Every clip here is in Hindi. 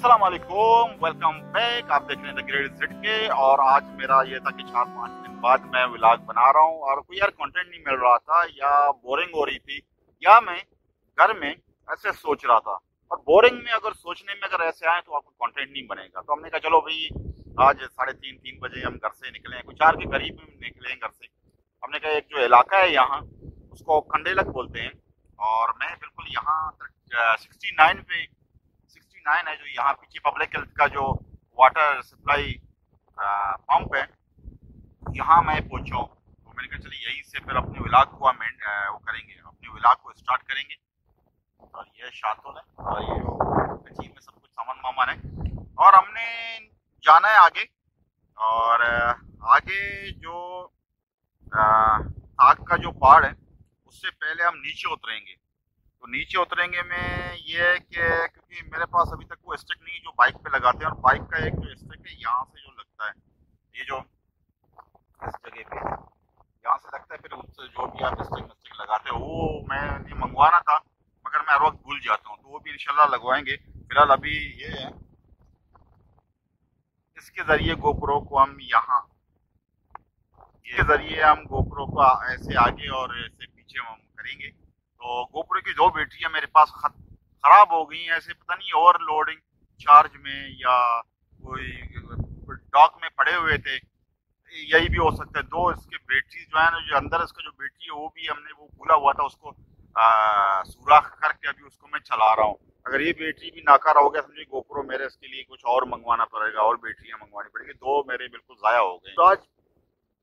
अस्सलाम वालेकुम, वेलकम बैक। आप देख रहे हैं द ग्रेट जेड के। और आज मेरा ये था कि 4-5 दिन बाद मैं व्लॉग बना रहा हूँ और कोई यार कंटेंट नहीं मिल रहा था या बोरिंग हो रही थी या मैं घर में ऐसे सोच रहा था। और बोरिंग में अगर सोचने में अगर ऐसे आए तो आपको कंटेंट नहीं बनेगा। तो हमने कहा चलो भाई आज 3:30 बजे हम घर से निकले हैं, कुछ 4 के करीब में निकले हैं घर से। हमने कहा एक जो इलाका है यहाँ उसको खंडेलक बोलते हैं और मैं बिल्कुल यहाँ 69 पे 69 है जो यहाँ पीछे पब्लिक हेल्थ का जो वाटर सप्लाई पंप है, यहाँ मैं पहुँचा हूँ। तो मैंने कहा चलिए यहीं से फिर अपने व्लॉग को हम वो करेंगे, अपने व्लॉग को स्टार्ट करेंगे। और ये शातुल है और ये कचीर में सब कुछ सामान वामान है और हमने जाना है आगे। और आगे जो ताक का जो पहाड़ है उससे पहले हम नीचे उतरेंगे। तो नीचे उतरेंगे में ये है कि क्योंकि मेरे पास अभी तक वो स्टिक नहीं जो बाइक पे लगाते हैं, और बाइक का एक जो स्टिक है यहाँ से जो लगता है, ये जो इस जगह पे यहाँ से लगता है, फिर उससे जो भी आप स्टिक लगाते हो वो मैंने मंगवाना था मगर मैं हर वक्त भूल जाता हूँ, तो वो भी इंशाल्लाह लगवाएंगे। फिलहाल अभी ये है, इसके जरिए गोप्रो को हम यहाँ ये जरिए हम गोप्रो को ऐसे आगे और ऐसे पीछे हम करेंगे। तो गोप्रो की 2 बैटरियां मेरे पास खराब हो गई हैं, ऐसे पता नहीं ओवरलोडिंग चार्ज में या कोई डॉक में पड़े हुए थे, यही भी हो सकता है। 2 इसके बैटरी जो है ना, जो अंदर इसका जो बैटरी है वो भी हमने वो भूला हुआ था, उसको सुराख करके अभी उसको मैं चला रहा हूँ। अगर ये बैटरी भी नाकारा हो गया समझिए गोप्रो मेरे, इसके लिए कुछ और मंगवाना पड़ेगा और बैटरियां मंगवानी पड़ेगी। 2 मेरे बिल्कुल ज़ाया हो गए। तो आज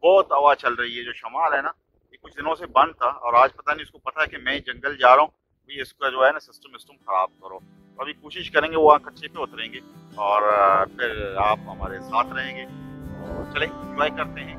बहुत हवा चल रही है, जो शमाल है ना ये कुछ दिनों से बंद था और आज पता नहीं इसको पता है कि मैं जंगल जा रहा हूँ, भी इसका जो है ना सिस्टम खराब करो। तो अभी कोशिश करेंगे वहाँ कच्चे पे उतरेंगे और फिर आप हमारे साथ रहेंगे। तो चले एंजॉय करते हैं।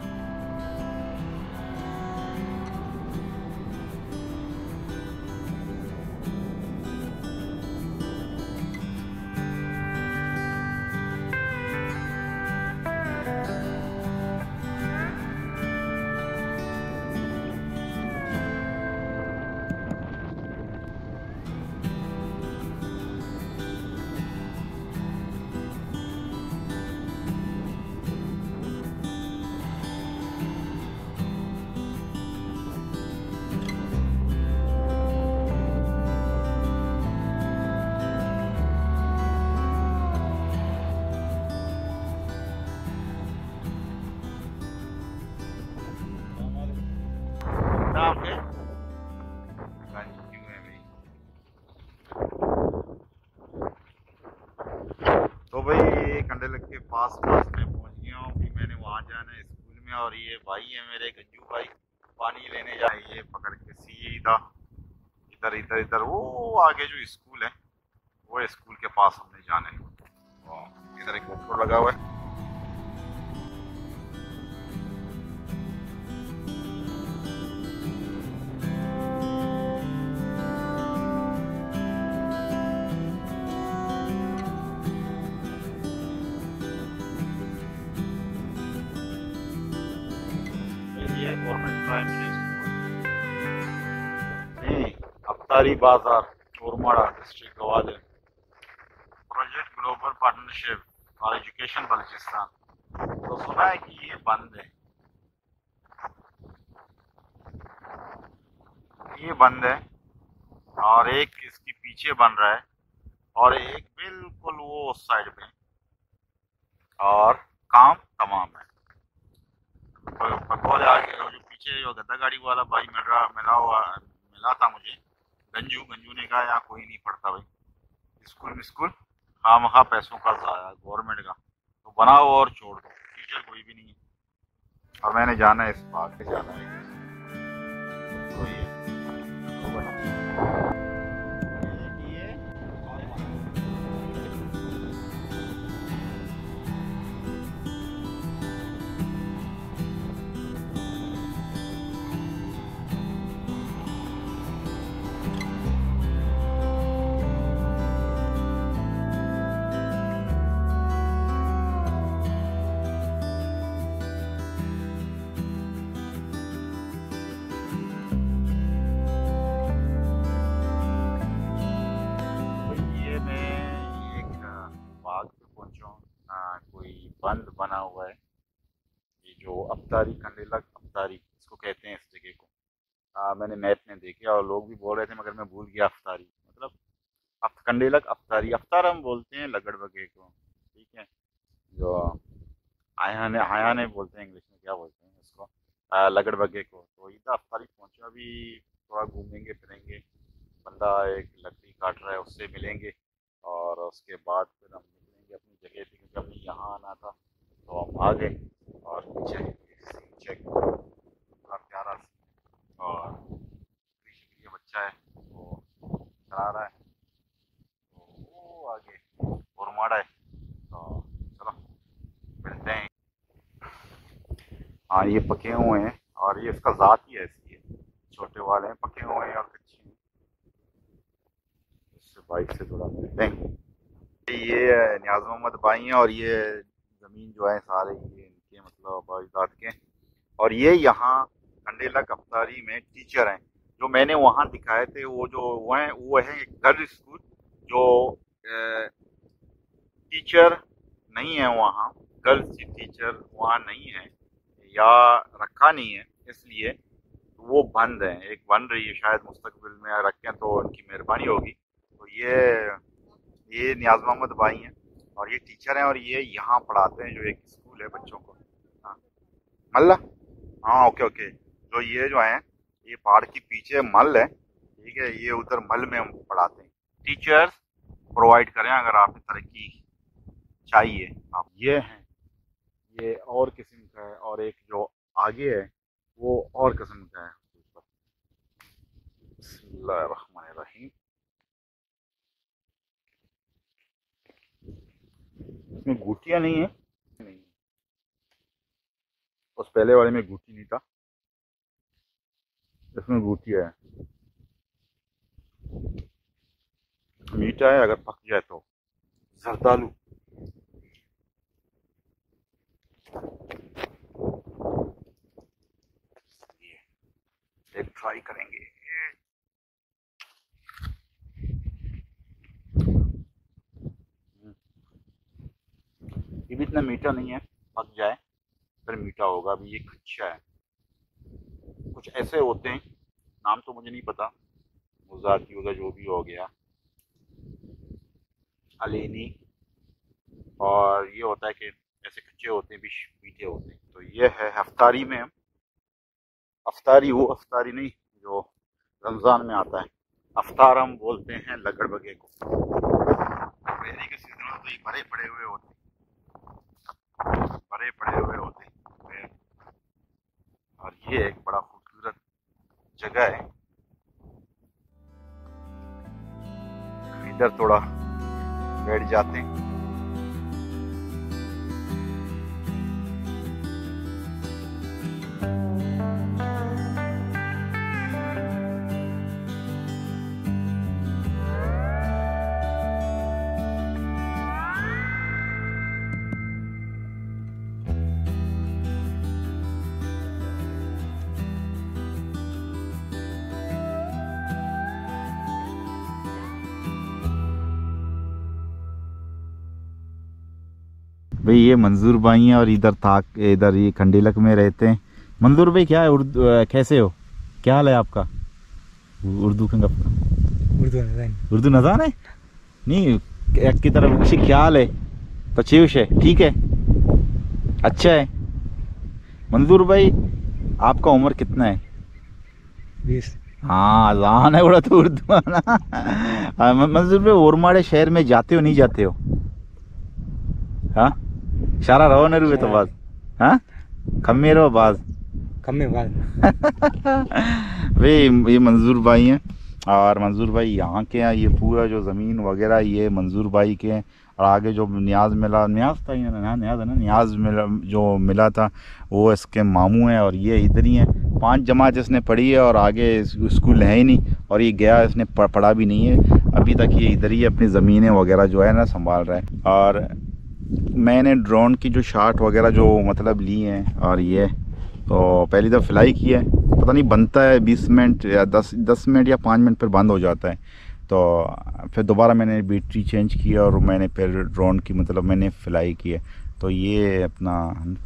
आपके तो भाई खंडेलक के पास में पहुंच गया हूँ। कि मैंने वहाँ जाना है स्कूल में, और ये भाई है मेरे गंजू भाई, पानी लेने जाए ये पकड़ के सीधा इधर इधर इधर वो आगे जो स्कूल है वो स्कूल के पास हमने जाना है। इधर एक मोटर लगा हुआ है। Government primary school Aftari Bazaar Urmara district Gwadar. Project global partnership for education Balochistan. तो सुना है कि ये बंद है, ये बंद है और एक इसके पीछे बन रहा है और एक बिल्कुल वो उस साइड पे, और काम तमाम है। बकौल आगे जो पीछे जो गद्दा गाड़ी वाला भाई मिला था मुझे, गंजू ने कहा यहाँ कोई नहीं पढ़ता भाई, स्कूल हाँ पैसों का ज़ाया गवर्नमेंट का, तो बनाओ और छोड़ दो, टीचर कोई भी नहीं है। और मैंने जाना है इस बात पे जाना है तो ये कोई बंद बना हुआ है। ये जो अफ्तारी, कंडेला अफ्तारी इसको कहते हैं इस जगह को। मैंने मैप में देखे और लोग भी बोल रहे थे मगर मैं भूल गया अफ्तारी मतलब कंडेलक अफ्तारी, अफ्तार हम बोलते हैं लगड़ बगे को, ठीक है। जो आया ने बोलते हैं इंग्लिश में, क्या बोलते हैं इसको, लगड़ बगे को। तो इधर अफ्तारी पहुंचा, अभी थोड़ा घूमेंगे फिरेंगे, बंदा एक लकड़ी काट रहा है उससे मिलेंगे और उसके बाद फिर हम निकलेंगे अपनी जगह पे, क्योंकि हमें यहाँ आना था तो हम आ गए। और पीछे चेक, बड़ा प्यारा सीन, और ये बच्चा है वो चला रहा है, तो वो आगे बोरमाड़ा है। तो चलो मिलते हैं। हाँ ये पके हुए हैं और ये इसका ज़ात ही ऐसी है, छोटे वाले हैं, पके हुए हैं और कच्चे हैं। इससे बाइक से थोड़ा मिलते हैं। ये न्याज मोहम्मद भाई हैं और ये ज़मीन जो है सारे ये इनके मतलब अजदाद के। और ये यहाँ कंडेला कफ्तारी में टीचर हैं, जो मैंने वहाँ दिखाए थे। वो जो वो है गर्ल स्कूल, जो टीचर नहीं है वहाँ, गर्ल्स टीचर वहाँ नहीं है या रखा नहीं है, इसलिए वो बंद है। एक बन रही है, शायद मुस्तकबिल में रखें तो उनकी मेहरबानी होगी। तो ये न्याज मोहम्मद भाई हैं और ये टीचर हैं और ये यहाँ पढ़ाते हैं, जो एक स्कूल है बच्चों को। हाँ मल्ला, हाँ ओके ओके। जो ये जो है ये पहाड़ के पीछे मल है, ठीक है, ये उधर मल में हम पढ़ाते हैं। टीचर्स प्रोवाइड करें अगर आप तरक्की चाहिए आप। ये हैं, ये और किस्म का है, और एक जो आगे है वो और किस्म का है। बिस्मिल्लाहिर्रहमानिर्रहीम। इसमें गुटिया नहीं है, नहीं, उस पहले वाले में गुटी नहीं था, इसमें गुटिया है। मीठा है अगर पक जाए तो। जरदालू, एक ट्राई करेंगे। ये भी इतना मीठा नहीं है, पक जाए फिर मीठा होगा। अभी ये कच्चा है। कुछ ऐसे होते हैं, नाम तो मुझे नहीं पता, मुजाकी होगा जो भी हो गया, अलेनी, और ये होता है कि ऐसे कच्चे होते हैं भी मीठे होते हैं। तो ये है अफ्तारी में, अफ्तारी वो अफ्तारी नहीं जो रमज़ान में आता है। अफ्तार हम बोलते हैं लगड़ बगे को। पहले के सीजन में तो ये भरे पड़े हुए होते, भरे पड़े हुए होते हैं। और ये एक बड़ा खूबसूरत जगह है। इधर थोड़ा बैठ जाते हैं। भाई ये मंजूर भाई हैं और इधर ये कंडीलक में रहते हैं। मंजूर भाई क्या है, उर्दू कैसे हो, क्या हाल है आपका? उर्दू का उर्दू नजान है नहीं एक की तरफ उसी क्या हाल है तो चीवश है, ठीक है, अच्छा है। मंजूर भाई आपका उम्र कितना है? 20। हाँ अजान है बड़ा तो उर्दू आना। मंजूर भाई ओरमाड़े शहर में जाते हो नहीं जाते हो? हाँ इशारा रहो न रुए तो बाज, हाँ कम्मे रहो बाज, कम्मे बाज। वे ये मंजूर भाई हैं और मंजूर भाई यहाँ के हैं। ये पूरा जो ज़मीन वगैरह ये मंजूर भाई के हैं। और आगे जो न्याज मिला, न्याज था ये ना, न्याज है ना, न्याज मिला जो मिला था वो इसके मामू हैं और ये इधर ही हैं। 5 जमात इसने पढ़ी है और आगे स्कूल है ही नहीं और ये गया इसने पढ़ा भी नहीं है अभी तक। ये इधर ही अपनी ज़मीनें वगैरह जो है ना संभाल रहा है। और मैंने ड्रोन की जो शॉट वगैरह जो मतलब ली हैं और ये तो पहली दफ़ा फ्लाई की है, पता नहीं बनता है 20 मिनट या 10 मिनट या 5 मिनट फिर बंद हो जाता है। तो फिर दोबारा मैंने बैटरी चेंज की और मैंने फिर ड्रोन की मतलब मैंने फ्लाई की है। तो ये अपना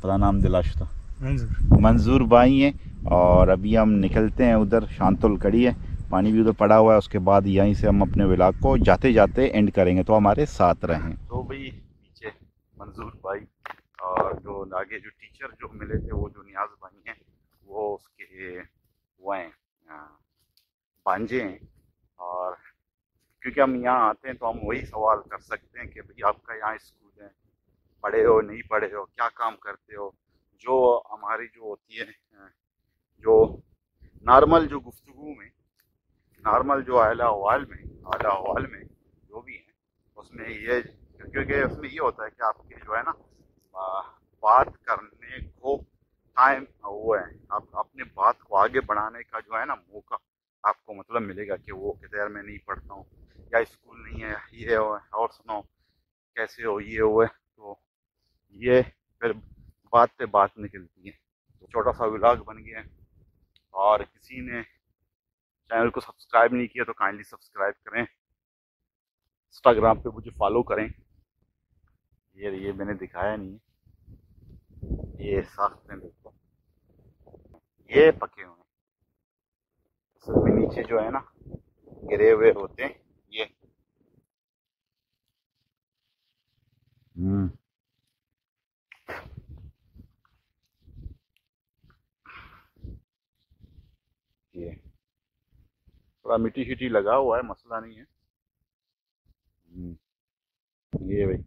पता नाम दिलाश था, मंजूर। मंजूर भाई हैं। और अभी हम निकलते हैं उधर, शांतुल कड़ी है, पानी भी उधर पड़ा हुआ है। उसके बाद यहीं से हम अपने व्लॉग को जाते जाते एंड करेंगे, तो हमारे साथ रहें। तो भाई पीछे मंजूर भाई और जो आगे जो टीचर जो मिले थे वो जो नियाज भाई हैं, वो उसके वो हैं भांजे हैं। और क्योंकि हम यहाँ आते हैं तो हम वही सवाल कर सकते हैं कि भाई आपका यहाँ स्कूल है, पढ़े हो नहीं पढ़े हो, क्या काम करते हो। जो हमारी जो होती है जो नॉर्मल जो गुफ्तगू में, नॉर्मल जो आला अहवाल में जो भी है उसमें ये, क्योंकि उसमें ये होता है कि आपके जो है ना बात करने को टाइम वो है, आप अपने बात को आगे बढ़ाने का जो है ना मौका आपको मतलब मिलेगा कि वो कहते यार मैं नहीं पढ़ता हूँ या स्कूल नहीं है, ये और सुनो कैसे हो, ये हो है। तो ये फिर बात पे बात निकलती है। तो छोटा सा व्लॉग बन गया है, और किसी ने चैनल को सब्सक्राइब नहीं किया तो काइंडली सब्सक्राइब करें, इंस्टाग्राम पे मुझे फॉलो करें। ये मैंने दिखाया नहीं है, ये साथ में देखो ये पके हुए हैं, असल में नीचे जो है ना गिरे हुए होते हैं ये। ये थोड़ा मिट्टी शिट्टी लगा हुआ है, मसला नहीं है। ये भाई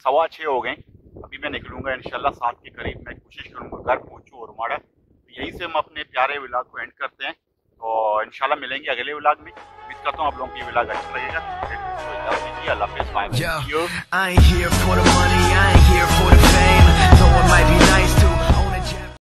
सवा 6 हो गए, अभी मैं निकलूंगा इंशाल्लाह 7 के करीब। मैं कोशिश करूंगा घर पहुंचूँ और माड़ा। तो यहीं से हम अपने प्यारे व्लॉग को एंड करते हैं। तो इंशाल्लाह मिलेंगे अगले व्लॉग में। उम्मीद करता हूँ आप लोगों को ये व्लॉग अच्छा लगेगा। अल्लाह हाफिज़। I ain't here for the money, I ain't here for the fame. Though it might be nice to